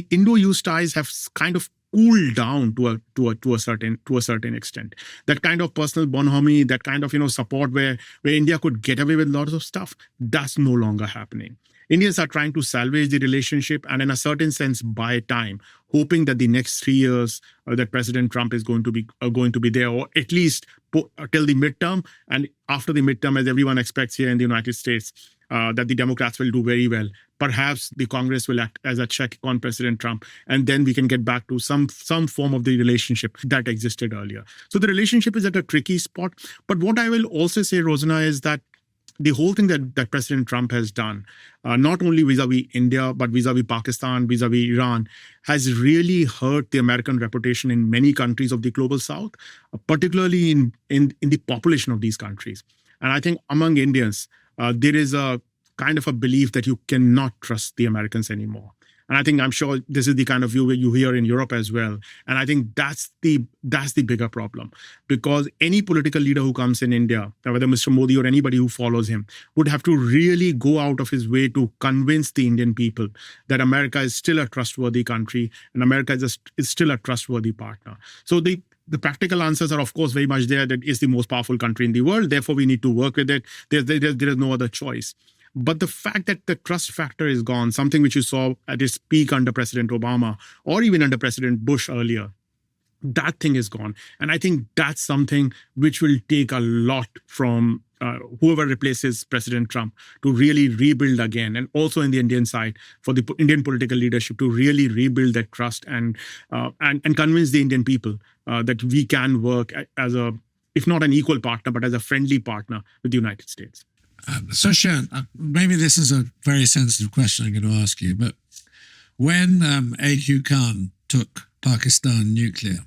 Indo-US ties have kind of cooled down to a certain extent. That kind of personal bonhomie, that kind of support where India could get away with lots of stuff, that's no longer happening. Indians are trying to salvage the relationship and, in a certain sense, buy time, hoping that the next 3 years that President Trump is going to be there, or at least till the midterm. And after the midterm, as everyone expects here in the United States, that the Democrats will do very well. Perhaps the Congress will act as a check on President Trump, and then we can get back to some form of the relationship that existed earlier. So the relationship is at a tricky spot. But what I will also say, Rosanna, is that the whole thing that President Trump has done, not only vis-a-vis India, but vis-a-vis Pakistan, vis-a-vis Iran, has really hurt the American reputation in many countries of the global South, particularly in the population of these countries. And I think among Indians, there is a kind of a belief that you cannot trust the Americans anymore. And I'm sure this is the kind of view you hear in Europe as well. And I think that's the bigger problem, because any political leader who comes in India, whether Mr. Modi or anybody who follows him, would have to really go out of his way to convince the Indian people that America is still a trustworthy country and America is still a trustworthy partner. So the practical answers are, of course, very much there. That is the most powerful country in the world. Therefore, we need to work with it. There is no other choice. But the fact that the trust factor is gone, something which you saw at its peak under President Obama or even under President Bush earlier, that thing is gone. And I think that's something which will take a lot from whoever replaces President Trump to really rebuild again, and also in the Indian side for the Indian political leadership to really rebuild that trust and convince the Indian people that we can work as if not an equal partner, but as a friendly partner with the United States. Sushant, maybe this is a very sensitive question I'm going to ask you, but when A.Q. Khan took Pakistan nuclear,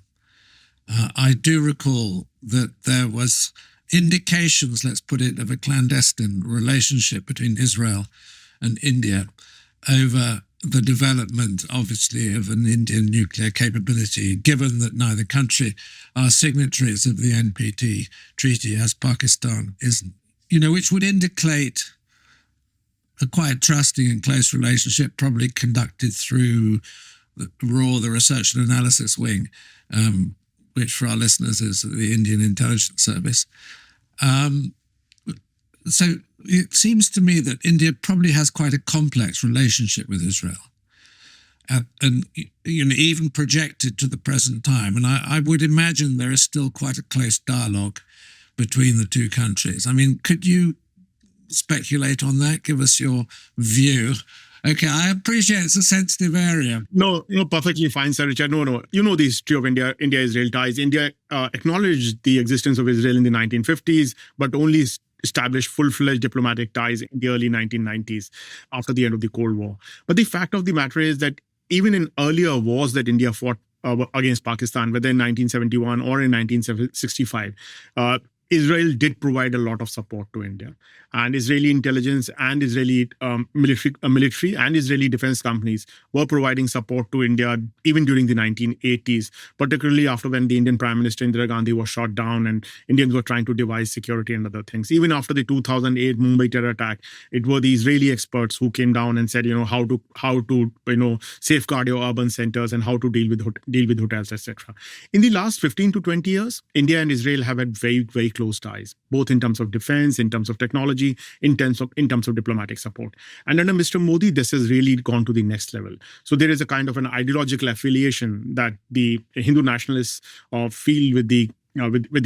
I do recall that there was indications, let's put it, of a clandestine relationship between Israel and India over the development, obviously, of an Indian nuclear capability, given that neither country are signatories of the NPT treaty, as Pakistan isn't, which would indicate a quite trusting and close relationship, probably conducted through the Research and Analysis Wing, which for our listeners is the Indian Intelligence Service. So it seems to me that India probably has quite a complex relationship with Israel, and even projected to the present time. And I would imagine there is still quite a close dialogue between the two countries. I mean, could you speculate on that? Give us your view. Okay, I appreciate it's a sensitive area. No, perfectly fine, Sir Richard. No. You know the history of India-Israel ties. India acknowledged the existence of Israel in the 1950s, but only established full-fledged diplomatic ties in the early 1990s after the end of the Cold War. But the fact of the matter is that even in earlier wars that India fought against Pakistan, whether in 1971 or in 1965, Israel did provide a lot of support to India, and Israeli intelligence and Israeli military and Israeli defense companies were providing support to India even during the 1980s, particularly after when the Indian Prime Minister Indira Gandhi was shot down and Indians were trying to devise security and other things. Even after the 2008 Mumbai terror attack, it were the Israeli experts who came down and said, how to safeguard your urban centers and how to deal with hotels, etc. In the last 15 to 20 years, India and Israel have had very, very close ties, both in terms of defense, in terms of technology, in terms of diplomatic support. And under Mr. Modi, this has really gone to the next level. So there is a kind of an ideological affiliation that the Hindu nationalists feel with the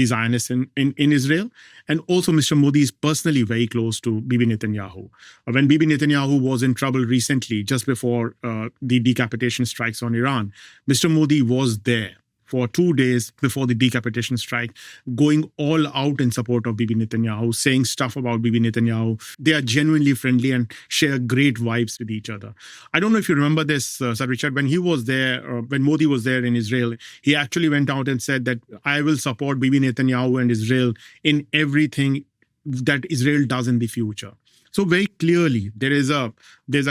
Zionists in Israel. And also Mr. Modi is personally very close to Bibi Netanyahu. When Bibi Netanyahu was in trouble recently, just before the decapitation strikes on Iran, Mr. Modi was there for 2 days before the decapitation strike, going all out in support of Bibi Netanyahu, saying stuff about Bibi Netanyahu. They are genuinely friendly and share great vibes with each other. I don't know if you remember this, Sir Richard, when he was there, when Modi was there in Israel, he actually went out and said that I will support Bibi Netanyahu and Israel in everything that Israel does in the future. So very clearly, there's a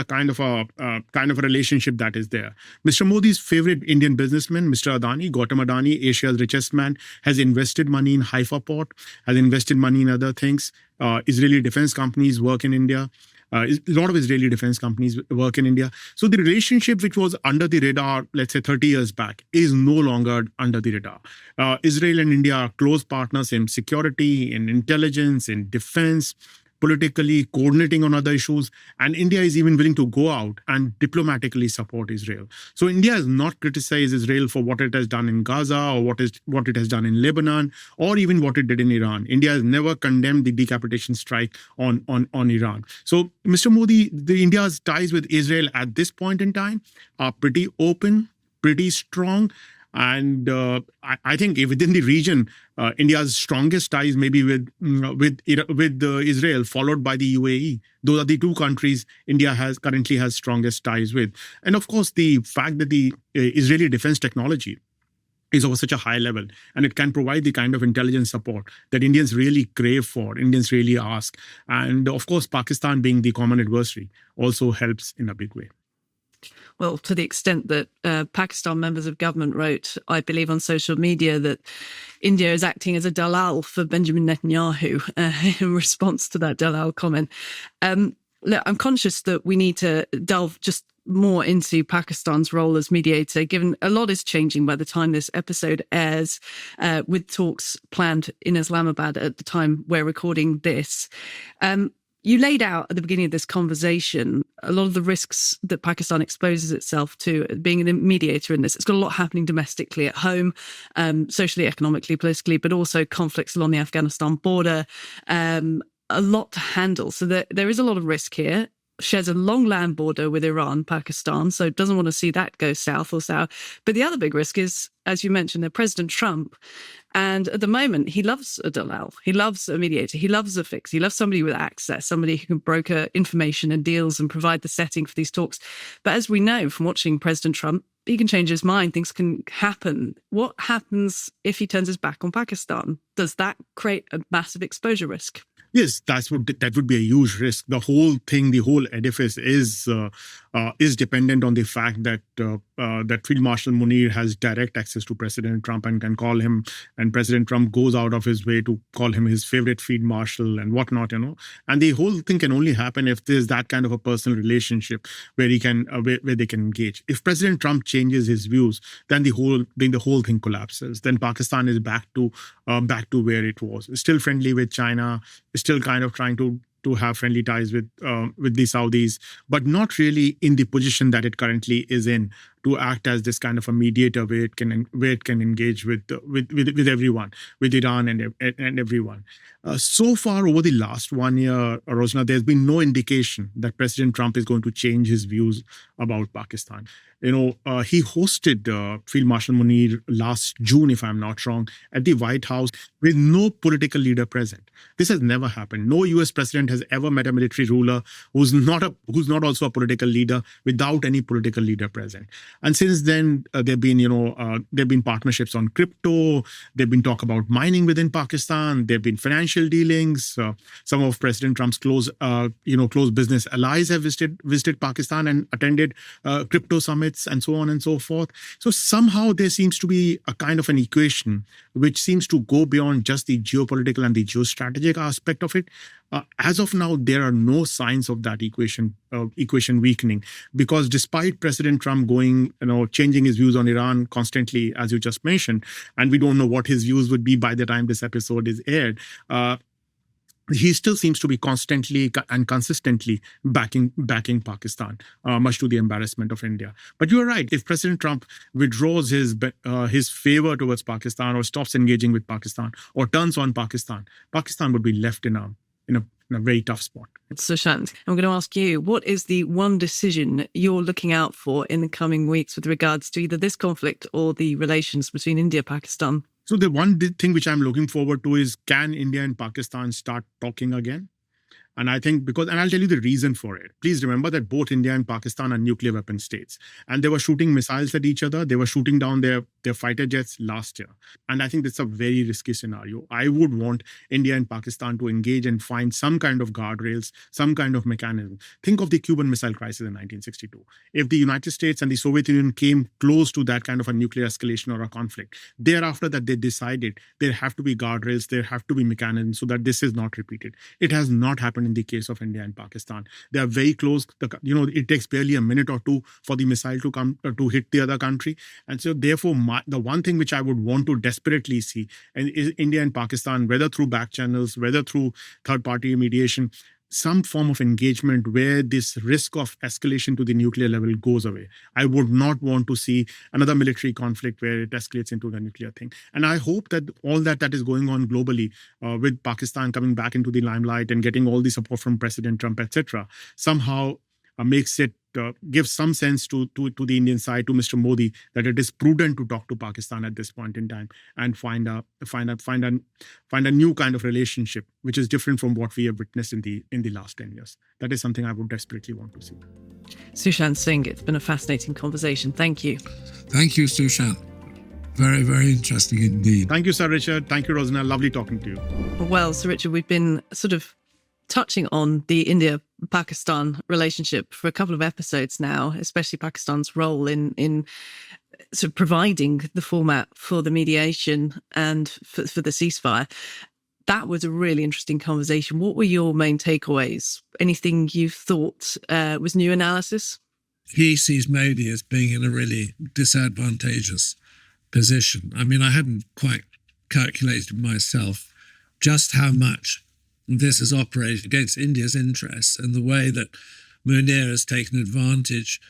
kind of a relationship that is there. Mr. Modi's favorite Indian businessman, Mr. Adani, Gautam Adani, Asia's richest man, has invested money in Haifa port, has invested money in other things. Israeli defense companies work in India. A lot of Israeli defense companies work in India. So the relationship which was under the radar, let's say 30 years back, is no longer under the radar. Israel and India are close partners in security, in intelligence, in defense, politically coordinating on other issues, and India is even willing to go out and diplomatically support Israel. So India has not criticized Israel for what it has done in Gaza or what it has done in Lebanon or even what it did in Iran. India has never condemned the decapitation strike on Iran. So Mr. Modi, India's ties with Israel at this point in time are pretty open, pretty strong. And I think within the region, India's strongest ties may be with Israel, followed by the UAE. Those are the two countries India currently has strongest ties with. And of course, the fact that the Israeli defense technology is of such a high level, and it can provide the kind of intelligence support that Indians really crave for, Indians really ask. And of course, Pakistan being the common adversary also helps in a big way. Well, to the extent that Pakistan members of government wrote, I believe on social media, that India is acting as a dalal for Benjamin Netanyahu in response to that dalal comment. Look, I'm conscious that we need to delve just more into Pakistan's role as mediator, given a lot is changing by the time this episode airs, with talks planned in Islamabad at the time we're recording this. You laid out at the beginning of this conversation a lot of the risks that Pakistan exposes itself to being a mediator in this. It's got a lot happening domestically at home, socially, economically, politically, but also conflicts along the Afghanistan border, a lot to handle. So there is a lot of risk here. shares a long land border with Iran, Pakistan, so doesn't want to see that go south or sour. But the other big risk is, as you mentioned, President Trump. And at the moment, he loves a dalal. He loves a mediator. He loves a fix. He loves somebody with access, somebody who can broker information and deals and provide the setting for these talks. But as we know from watching President Trump, he can change his mind. Things can happen. What happens if he turns his back on Pakistan? Does that create a massive exposure risk? Yes, that would be a huge risk. The whole thing, the whole edifice is dependent on the fact that that Field Marshal Munir has direct access to President Trump and can call him, and President Trump goes out of his way to call him his favorite field marshal and whatnot, And the whole thing can only happen if there's that kind of a personal relationship where he can where they can engage. If President Trump changes his views, then the whole thing collapses. Then Pakistan is back to where it was. It's still friendly with China. It's still kind of trying to have friendly ties with the Saudis, but not really in the position that it currently is in to act as this kind of a mediator where it can engage with everyone, with Iran and everyone. So far over the last 1 year, Rosanna, there's been no indication that President Trump is going to change his views about Pakistan. He hosted Field Marshal Munir last June, if I'm not wrong, at the White House with no political leader present. This has never happened. No U.S. president has ever met a military ruler who's not also a political leader without any political leader present. And since then, there've been partnerships on crypto. There've been talk about mining within Pakistan. There've been financial dealings. Some of President Trump's close business allies have visited Pakistan and attended crypto summits and so on and so forth. So somehow there seems to be a kind of an equation which seems to go beyond just the geopolitical and the geostrategic aspect of it. As of now, there are no signs of that equation weakening, because despite President Trump changing his views on Iran constantly, as you just mentioned, and we don't know what his views would be by the time this episode is aired, he still seems to be constantly and consistently backing Pakistan, much to the embarrassment of India. But you're right. If President Trump withdraws his favor towards Pakistan or stops engaging with Pakistan or turns on Pakistan, Pakistan would be left in a very tough spot. Sushant, I'm going to ask you, what is the one decision you're looking out for in the coming weeks with regards to either this conflict or the relations between India and Pakistan? So the one thing which I'm looking forward to is, can India and Pakistan start talking again? And I think and I'll tell you the reason for it. Please remember that both India and Pakistan are nuclear weapon states. And they were shooting missiles at each other. They were shooting down their fighter jets last year. And I think that's a very risky scenario. I would want India and Pakistan to engage and find some kind of guardrails, some kind of mechanism. Think of the Cuban Missile Crisis in 1962. If the United States and the Soviet Union came close to that kind of a nuclear escalation or a conflict, thereafter that they decided there have to be guardrails, there have to be mechanisms so that this is not repeated. It has not happened in the case of India and Pakistan. They are very close. It takes barely a minute or two for the missile to come to hit the other country. And so therefore, the one thing which I would want to desperately see is India and Pakistan, whether through back channels, whether through third-party mediation, some form of engagement where this risk of escalation to the nuclear level goes away. I would not want to see another military conflict where it escalates into the nuclear thing. And I hope that all that is going on globally, with Pakistan coming back into the limelight and getting all the support from President Trump, etc., somehow makes it gives some sense to the Indian side, to Mr. Modi, that it is prudent to talk to Pakistan at this point in time and find a new kind of relationship which is different from what we have witnessed in the last 10 years. That is something I would desperately want to see. Sushant Singh, it's been a fascinating conversation. Thank you. Thank you, Sushant. Very, very interesting indeed. Thank you, Sir Richard. Thank you, Rosanna. Lovely talking to you. Well, Sir Richard, we've been sort of touching on the India-Pakistan relationship for a couple of episodes now, especially Pakistan's role in sort of providing the format for the mediation and for the ceasefire. That was a really interesting conversation. What were your main takeaways? Anything you thought was new analysis? He sees Modi as being in a really disadvantageous position. I mean, I hadn't quite calculated myself just how much this has operated against India's interests and the way that Munir has taken advantage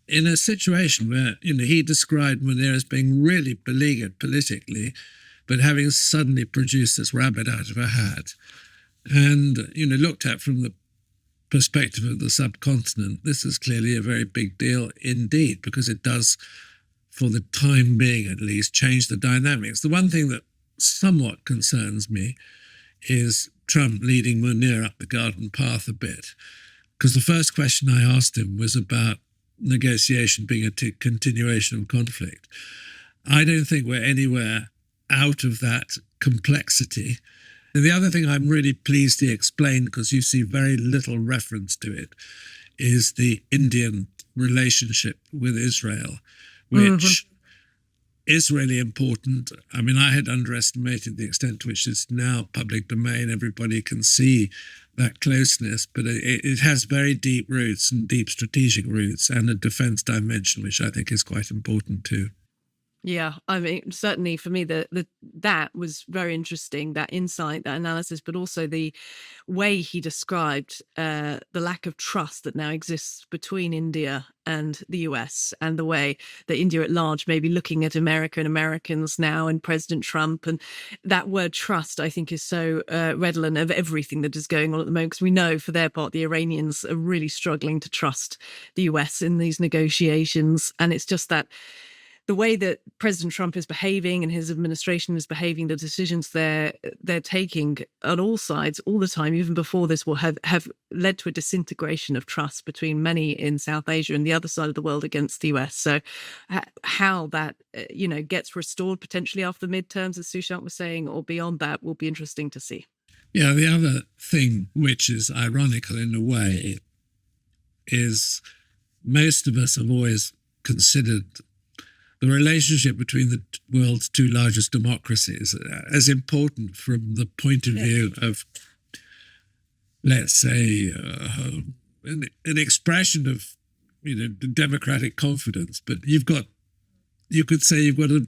in a situation where, he described Munir as being really beleaguered politically, but having suddenly produced this rabbit out of a hat and, looked at from the perspective of the subcontinent, this is clearly a very big deal indeed, because it does, for the time being at least, change the dynamics. The one thing that somewhat concerns me is Trump leading Munir up the garden path a bit, because the first question I asked him was about negotiation being a continuation of conflict. I don't think we're anywhere out of that complexity. And the other thing I'm really pleased he explained, because you see very little reference to it, is the Indian relationship with Israel, which is really important. I mean, I had underestimated the extent to which it's now public domain. Everybody can see that closeness, but it has very deep roots and deep strategic roots, and a defense dimension, which I think is quite important too. Yeah, I mean, certainly for me, that was very interesting, that insight, that analysis, but also the way he described the lack of trust that now exists between India and the US, and the way that India at large may be looking at America and Americans now, and President Trump. And that word trust, I think, is so redolent of everything that is going on at the moment, because we know for their part, the Iranians are really struggling to trust the US in these negotiations. And it's just that the way that President Trump is behaving and his administration is behaving, the decisions they're taking on all sides all the time, even before this, will have led to a disintegration of trust between many in South Asia and the other side of the world against the US. So how that gets restored potentially after the midterms, as Sushant was saying, or beyond that, will be interesting to see. Yeah, the other thing which is ironical in a way is most of us have always considered the relationship between the world's two largest democracies as important from the point of view of, let's say, an expression of democratic confidence. But you could say you've got a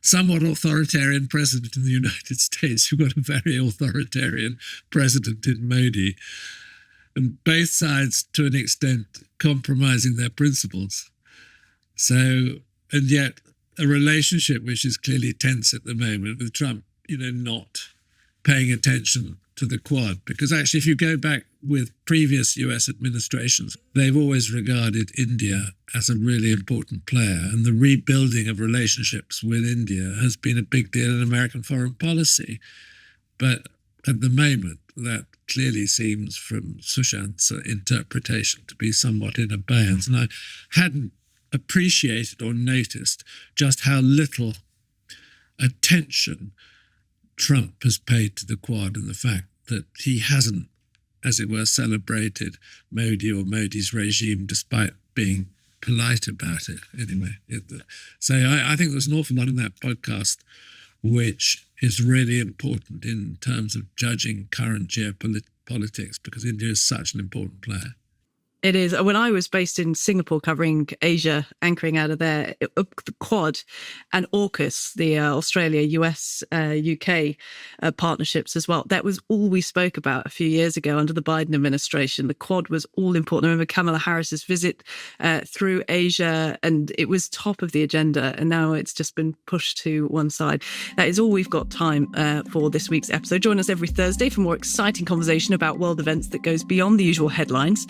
somewhat authoritarian president in the United States. You've got a very authoritarian president in Modi, and both sides, to an extent, compromising their principles. So, and yet a relationship which is clearly tense at the moment with Trump, not paying attention to the Quad. Because actually, if you go back with previous US administrations, they've always regarded India as a really important player. And the rebuilding of relationships with India has been a big deal in American foreign policy. But at the moment, that clearly seems, from Sushant's interpretation, to be somewhat in abeyance. And I hadn't appreciated or noticed just how little attention Trump has paid to the Quad, and the fact that he hasn't, as it were, celebrated Modi or Modi's regime, despite being polite about it anyway. So I think there's an awful lot in that podcast which is really important in terms of judging current geopolitics, because India is such an important player. It is. When I was based in Singapore covering Asia, anchoring out of there, the Quad and AUKUS, the Australia, US, UK partnerships as well, that was all we spoke about a few years ago under the Biden administration. The Quad was all important. I remember Kamala Harris's visit through Asia, and it was top of the agenda, and now it's just been pushed to one side. That is all we've got time for this week's episode. Join us every Thursday for more exciting conversation about world events that goes beyond the usual headlines.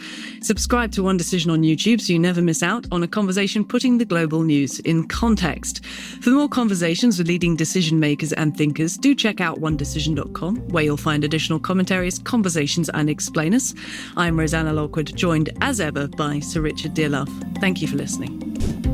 Subscribe to One Decision on YouTube so you never miss out on a conversation putting the global news in context. For more conversations with leading decision makers and thinkers, do check out onedecision.com, where you'll find additional commentaries, conversations and explainers. I'm Rosanna Lockwood, joined as ever by Sir Richard Dearlove. Thank you for listening.